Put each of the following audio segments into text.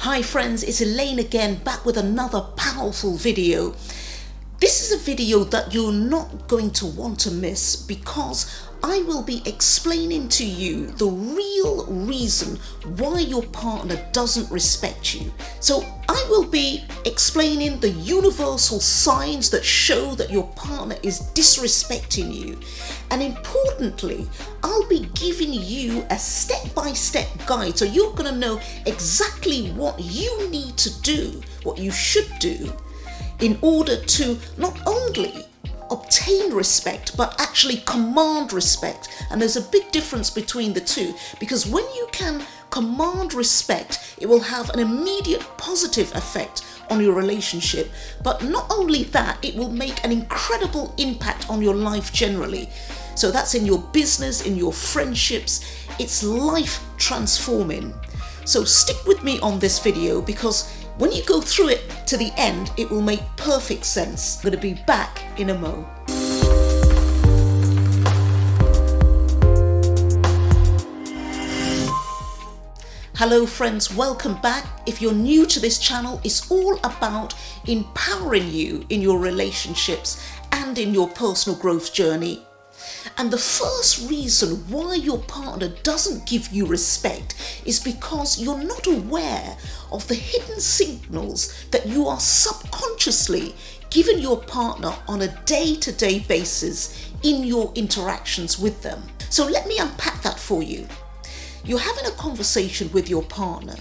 Hi friends, it's Elaine again, back with another powerful video. This is a video that you're not going to want to miss because I will be explaining to you the real reason why your partner doesn't respect you. So I will be explaining the universal signs that show that your partner is disrespecting you. And importantly, I'll be giving you a step-by-step guide so you're going to know exactly what you need to do, what you should do, in order to not only obtain respect but actually command respect. And there's a big difference between the two, because when you can command respect, it will have an immediate positive effect on your relationship. But not only that, it will make an incredible impact on your life generally. So that's in your business, in your friendships. It's life transforming. So stick with me on this video, because when you go through it to the end, it will make perfect sense. I'm going to be back in a mo. Hello friends, welcome back. If you're new to this channel, it's all about empowering you in your relationships and in your personal growth journey. And the first reason why your partner doesn't give you respect is because you're not aware of the hidden signals that you are subconsciously giving your partner on a day-to-day basis in your interactions with them. So let me unpack that for you. You're having a conversation with your partner,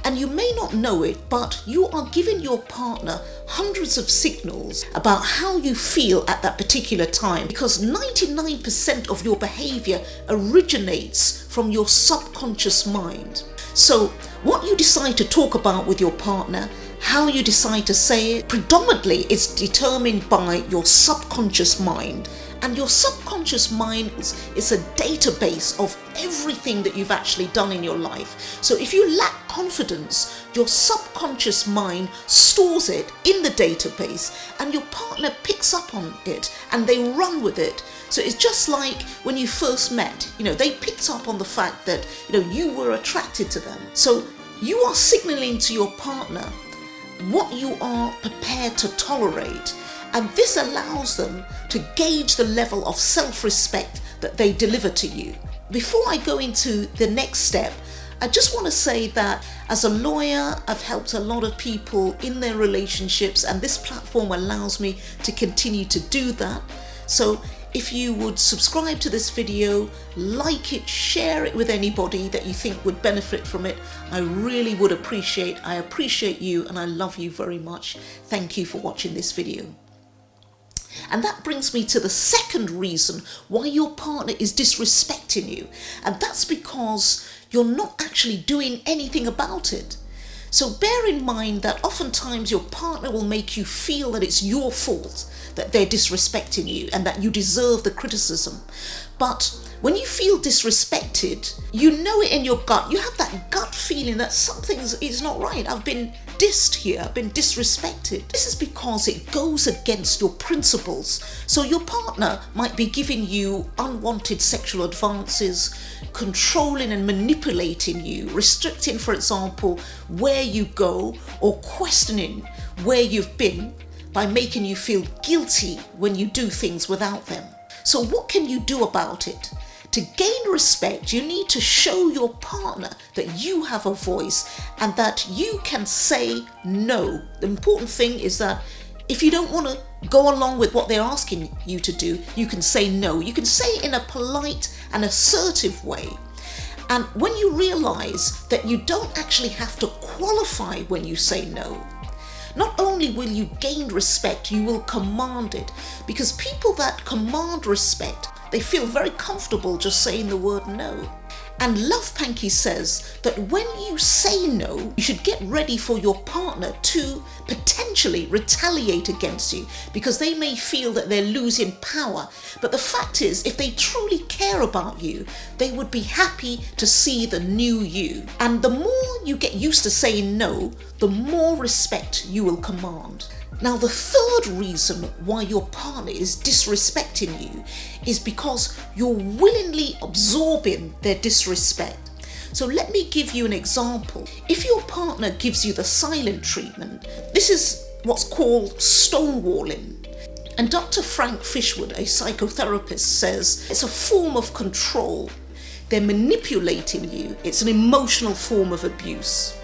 and you may not know it, but you are giving your partner hundreds of signals about how you feel at that particular time, because 99% of your behavior originates from your subconscious mind. So what you decide to talk about with your partner, how you decide to say it, predominantly is determined by your subconscious mind. And your subconscious mind is a database of everything that you've actually done in your life. So if you lack confidence, your subconscious mind stores it in the database, and your partner picks up on it and they run with it. So it's just like when you first met, they picked up on the fact that, you were attracted to them. So you are signaling to your partner what you are prepared to tolerate. And this allows them to gauge the level of self-respect that they deliver to you. Before I go into the next step, I just want to say that as a lawyer, I've helped a lot of people in their relationships, and this platform allows me to continue to do that. So if you would subscribe to this video, like it, share it with anybody that you think would benefit from it, I really would appreciate. I appreciate you and I love you very much. Thank you for watching this video. And that brings me to the second reason why your partner is disrespecting you. And that's because you're not actually doing anything about it. So bear in mind that oftentimes your partner will make you feel that it's your fault that they're disrespecting you and that you deserve the criticism. But when you feel disrespected, you know it in your gut. You have that gut feeling that something is not right. I've been dissed here, I've been disrespected. This is because it goes against your principles. So your partner might be giving you unwanted sexual advances, controlling and manipulating you, restricting, for example, where you go, or questioning where you've been by making you feel guilty when you do things without them. So what can you do about it? To gain respect, you need to show your partner that you have a voice and that you can say no. The important thing is that if you don't want to go along with what they're asking you to do, you can say no. You can say it in a polite and assertive way. And when you realize that you don't actually have to qualify when you say no, not only will you gain respect, you will command it. Because people that command respect, they feel very comfortable just saying the word no. And Love Panky says that when you say no, you should get ready for your partner to potentially retaliate against you, because they may feel that they're losing power. But the fact is, if they truly care about you, they would be happy to see the new you. And the more you get used to saying no, the more respect you will command. Now, the third reason why your partner is disrespecting you is because you're willingly absorbing their disrespect. So let me give you an example. If your partner gives you the silent treatment, this is what's called stonewalling. And Dr. Frank Fishwood, a psychotherapist, says it's a form of control. They're manipulating you. It's an emotional form of abuse.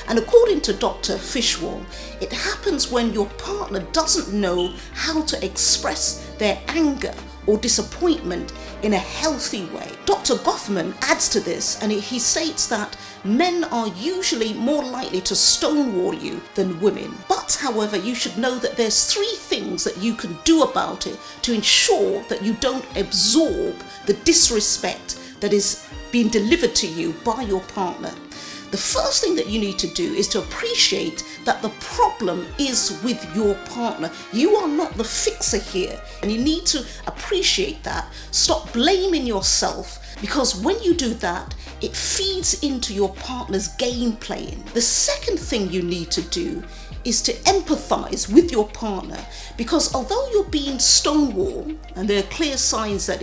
And according to Dr. Fishwood, it happens when your partner doesn't know how to express their anger or disappointment in a healthy way. Dr. Goffman adds to this, and he states that men are usually more likely to stonewall you than women. But however, you should know that there's 3 things that you can do about it to ensure that you don't absorb the disrespect that is being delivered to you by your partner. The first thing that you need to do is to appreciate that the problem is with your partner. You are not the fixer here, and you need to appreciate that. Stop blaming yourself, because when you do that, it feeds into your partner's game playing. The second thing you need to do is to empathize with your partner, because although you're being stonewalled and there are clear signs that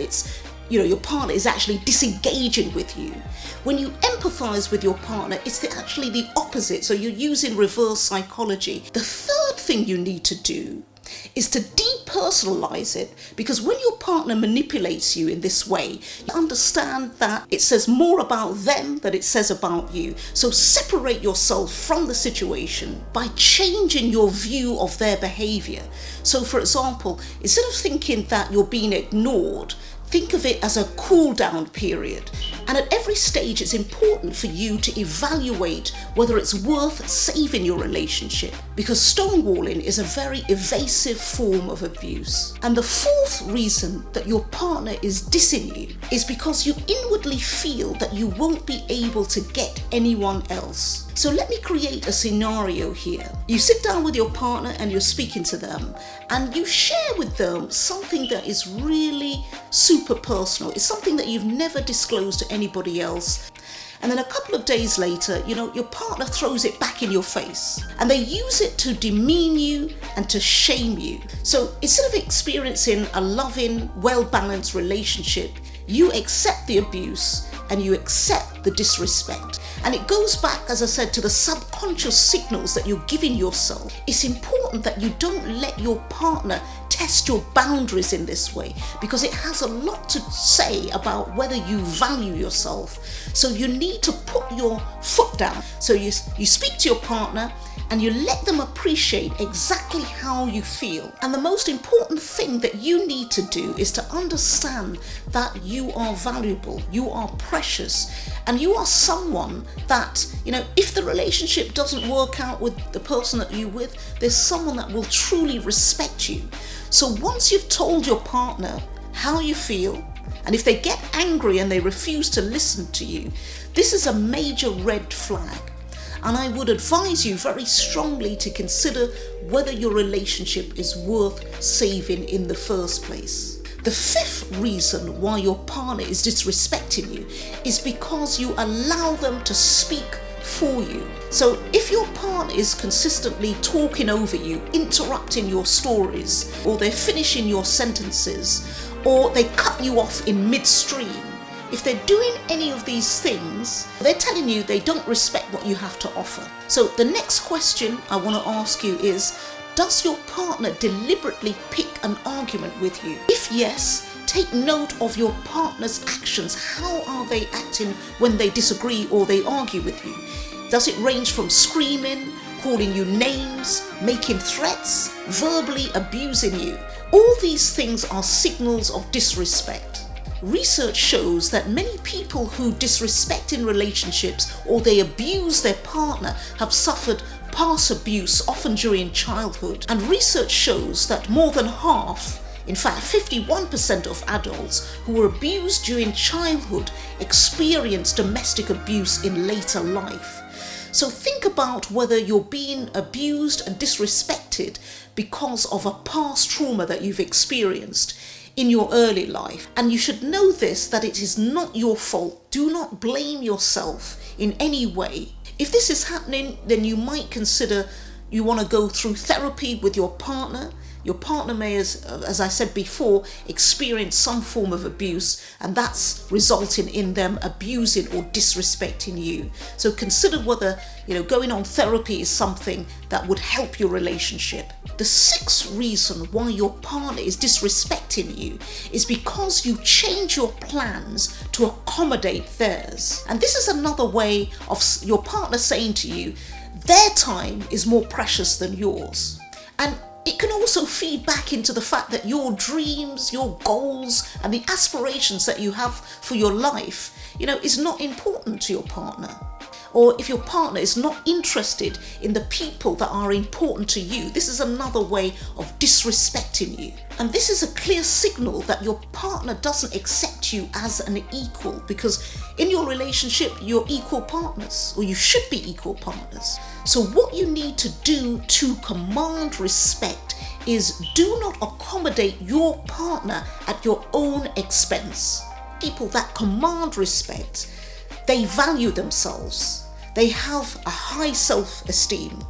your partner is actually disengaging with you, when you empathize with your partner, it's actually the opposite. So you're using reverse psychology. The third thing you need to do is to depersonalize it, because when your partner manipulates you in this way, you understand that it says more about them than it says about you. So separate yourself from the situation by changing your view of their behavior. So for example, instead of thinking that you're being ignored, think of it as a cool down period. And at every stage, it's important for you to evaluate whether it's worth saving your relationship, because stonewalling is a very evasive form of abuse. And the fourth reason that your partner is dissing you is because you inwardly feel that you won't be able to get anyone else. So let me create a scenario here. You sit down with your partner and you're speaking to them, and you share with them something that is really super personal. It's something that you've never disclosed to anybody else. And then a couple of days later, your partner throws it back in your face, and they use it to demean you and to shame you. So instead of experiencing a loving, well-balanced relationship, you accept the abuse and you accept the disrespect. And it goes back, as I said, to the subconscious signals that you're giving yourself. It's important that you don't let your partner test your boundaries in this way, because it has a lot to say about whether you value yourself. So you need to put your foot down. So you speak to your partner and you let them appreciate exactly how you feel. And the most important thing that you need to do is to understand that you are valuable, you are precious, and you are someone that, if the relationship doesn't work out with the person that you're with, there's someone that will truly respect you. So once you've told your partner how you feel, and if they get angry and they refuse to listen to you, this is a major red flag. And I would advise you very strongly to consider whether your relationship is worth saving in the first place. The fifth reason why your partner is disrespecting you is because you allow them to speak for you. So if your partner is consistently talking over you, interrupting your stories, or they're finishing your sentences, or they cut you off in midstream, if they're doing any of these things, they're telling you they don't respect what you have to offer. So the next question I want to ask you is, does your partner deliberately pick an argument with you? If yes, take note of your partner's actions. How are they acting when they disagree or they argue with you? Does it range from screaming, calling you names, making threats, verbally abusing you? All these things are signals of disrespect. Research shows that many people who disrespect in relationships or they abuse their partner have suffered past abuse, often during childhood. And research shows that more than half, in fact 51% of adults who were abused during childhood experience domestic abuse in later life. So think about whether you're being abused and disrespected because of a past trauma that you've experienced in your early life. And you should know this, that it is not your fault. Do not blame yourself in any way. If this is happening, then you might consider you want to go through therapy with your partner Your partner may, as I said before, experience some form of abuse, and that's resulting in them abusing or disrespecting you. So consider whether, going on therapy is something that would help your relationship. The sixth reason why your partner is disrespecting you is because you change your plans to accommodate theirs. And this is another way of your partner saying to you, their time is more precious than yours. And it can also feed back into the fact that your dreams, your goals, and the aspirations that you have for your life, is not important to your partner. Or if your partner is not interested in the people that are important to you, this is another way of disrespecting you. And this is a clear signal that your partner doesn't accept you as an equal, because in your relationship, you're equal partners, or you should be equal partners. So what you need to do to command respect is do not accommodate your partner at your own expense. People that command respect, they value themselves. They have a high self-esteem.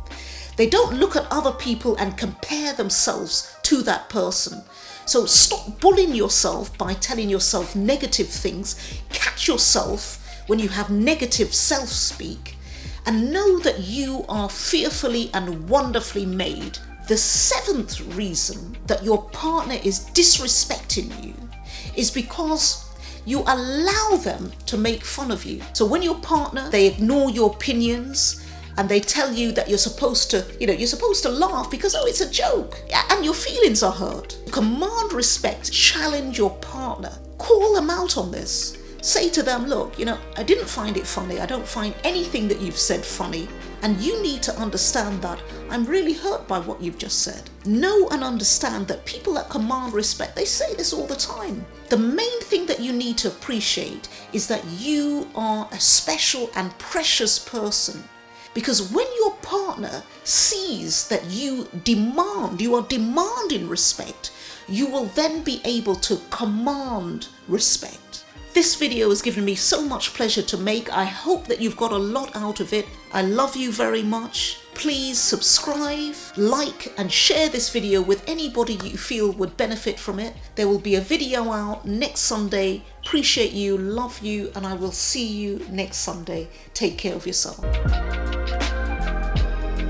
They don't look at other people and compare themselves to that person. So stop bullying yourself by telling yourself negative things. Catch yourself when you have negative self-speak, and know that you are fearfully and wonderfully made. The seventh reason that your partner is disrespecting you is because you allow them to make fun of you. So when your partner, they ignore your opinions and they tell you that you're supposed to laugh because, it's a joke, and your feelings are hurt. Command respect, challenge your partner, call them out on this. Say to them, look, I didn't find it funny. I don't find anything that you've said funny. And you need to understand that I'm really hurt by what you've just said. Know and understand that people that command respect, they say this all the time. The main thing that you need to appreciate is that you are a special and precious person. Because when your partner sees that you are demanding respect, you will then be able to command respect. This video has given me so much pleasure to make. I hope that you've got a lot out of it. I love you very much. Please subscribe, like, and share this video with anybody you feel would benefit from it. There will be a video out next Sunday. Appreciate you, love you, and I will see you next Sunday. Take care of yourself.